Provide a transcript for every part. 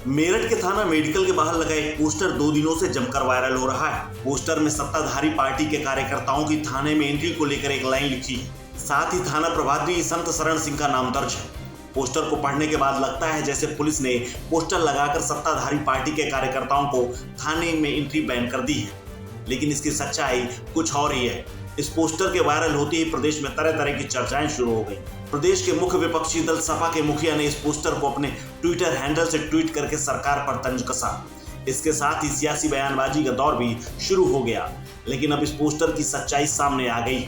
मेरठ के थाना मेडिकल के बाहर लगा एक पोस्टर 2 दिनों से जमकर वायरल हो रहा है। पोस्टर में सत्ताधारी पार्टी के कार्यकर्ताओं की थाने में एंट्री को लेकर एक लाइन लिखी है। साथ ही थाना प्रभारी संत शरण सिंह का नाम दर्ज है। पोस्टर को पढ़ने के बाद लगता है जैसे पुलिस ने पोस्टर लगाकर सत्ताधारी पार्टी के कार्यकर्ताओं को थाने में एंट्री बैन कर दी है, लेकिन इसकी सच्चाई कुछ और ही है। इस पोस्टर के वायरल होते ही प्रदेश में तरह तरह की चर्चाएं शुरू हो गई। प्रदेश के मुख्य विपक्षी दल सपा के मुखिया ने इस पोस्टर को अपने ट्विटर हैंडल से ट्वीट करके सरकार पर तंज कसा। इसके साथ ही सियासी बयानबाजी का दौर भी शुरू हो गया, लेकिन अब इस पोस्टर की सच्चाई सामने आ गई।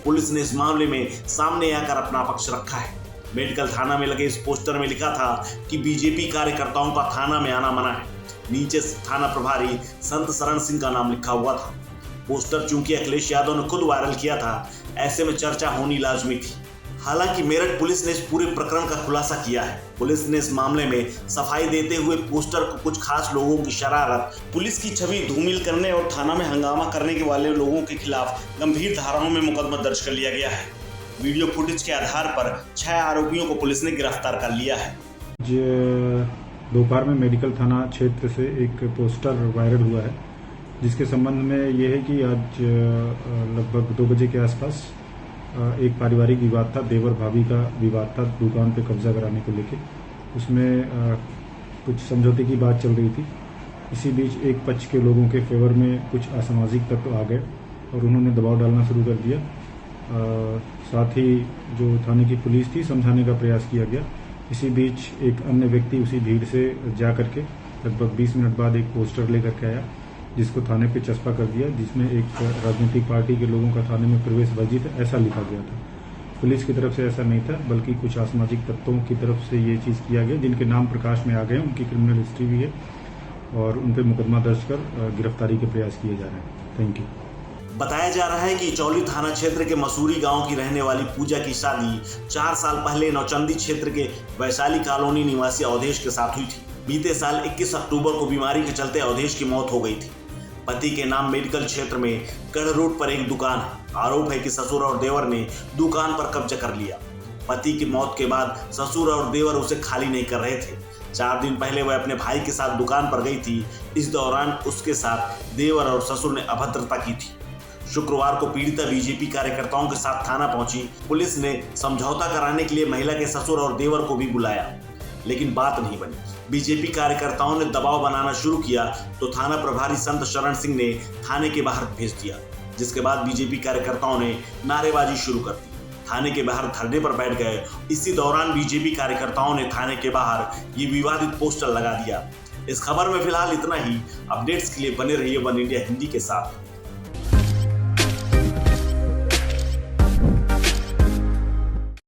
पुलिस ने इस मामले में सामने आकर अपना पक्ष रखा है। मेडिकल थाना में लगे इस पोस्टर में लिखा था कि बीजेपी कार्यकर्ताओं का थाना में आना मना है। नीचे थाना प्रभारी संत शरण सिंह का नाम लिखा हुआ था। पोस्टर चूंकि अखिलेश यादव ने खुद वायरल किया था, ऐसे में चर्चा होनी लाजमी थी। हालांकि मेरठ पुलिस ने इस पूरे प्रकरण का खुलासा किया है। पुलिस ने इस मामले में सफाई देते हुए पोस्टर को कुछ खास लोगों की शरारत, पुलिस की छवि धूमिल करने और थाना में हंगामा करने के वाले लोगों के खिलाफ गंभीर धाराओं में मुकदमा दर्ज कर लिया गया है। वीडियो फुटेज के आधार पर 6 आरोपियों को पुलिस ने गिरफ्तार कर लिया है। दोपहर में मेडिकल थाना क्षेत्र से एक पोस्टर वायरल हुआ है, जिसके संबंध में ये है कि आज लगभग 2 बजे के आसपास एक पारिवारिक विवाद था, देवर भाभी का विवाद था दुकान पे कब्जा कराने को लेके। उसमें कुछ समझौते की बात चल रही थी। इसी बीच एक पक्ष के लोगों के फेवर में कुछ असामाजिक तत्व आ गए और उन्होंने दबाव डालना शुरू कर दिया। साथ ही जो थाने की पुलिस थी, समझाने का प्रयास किया गया। इसी बीच एक अन्य व्यक्ति उसी भीड़ से जा करके लगभग 20 मिनट बाद एक पोस्टर लेकर के आया, जिसको थाने पे चस्पा कर दिया, जिसमें एक राजनीतिक पार्टी के लोगों का थाने में प्रवेश वर्जित है ऐसा लिखा गया था। पुलिस की तरफ से ऐसा नहीं था, बल्कि कुछ असामाजिक तत्वों की तरफ से ये चीज़ किया गया, जिनके नाम प्रकाश में आ गए, उनकी क्रिमिनल हिस्ट्री भी है और उन पर मुकदमा दर्ज कर गिरफ्तारी के प्रयास किए जा रहे हैं। Thank you. बताया जा रहा है कि चौली थाना क्षेत्र के मसूरी गांव की रहने वाली पूजा की शादी 4 साल पहले नौचंदी क्षेत्र के वैशाली कॉलोनी निवासी अवधेश के साथ हुई थी। बीते साल 21 अक्टूबर को बीमारी के चलते अवधेश की मौत हो गई थी। पति के नाम मेडिकल क्षेत्र में गढ़ रोड पर एक दुकान है। आरोप है कि ससुर और देवर ने दुकान पर कब्जा कर लिया। पति की मौत के बाद ससुर और देवर उसे खाली नहीं कर रहे थे। 4 दिन पहले वह अपने भाई के साथ दुकान पर गई थी। इस दौरान उसके साथ देवर और ससुर ने अभद्रता की थी। शुक्रवार को पीड़िता बीजेपी कार्यकर्ताओं के साथ थाना पहुंची। पुलिस ने समझौता कराने के लिए महिला के ससुर और देवर को भी बुलाया, लेकिन बात नहीं बनी। बीजेपी कार्यकर्ताओं ने दबाव बनाना शुरू किया तो थाना प्रभारी संत शरण सिंह ने थाने के बाहर भेज दिया, जिसके बाद बीजेपी कार्यकर्ताओं ने नारेबाजी शुरू कर दी। थाने के बाहर धरने पर बैठ गए। इसी दौरान बीजेपी कार्यकर्ताओं ने थाने के बाहर ये विवादित पोस्टर लगा दिया। इस खबर में फिलहाल इतना ही। अपडेट्स के लिए बने रहिए वन इंडिया हिंदी के साथ।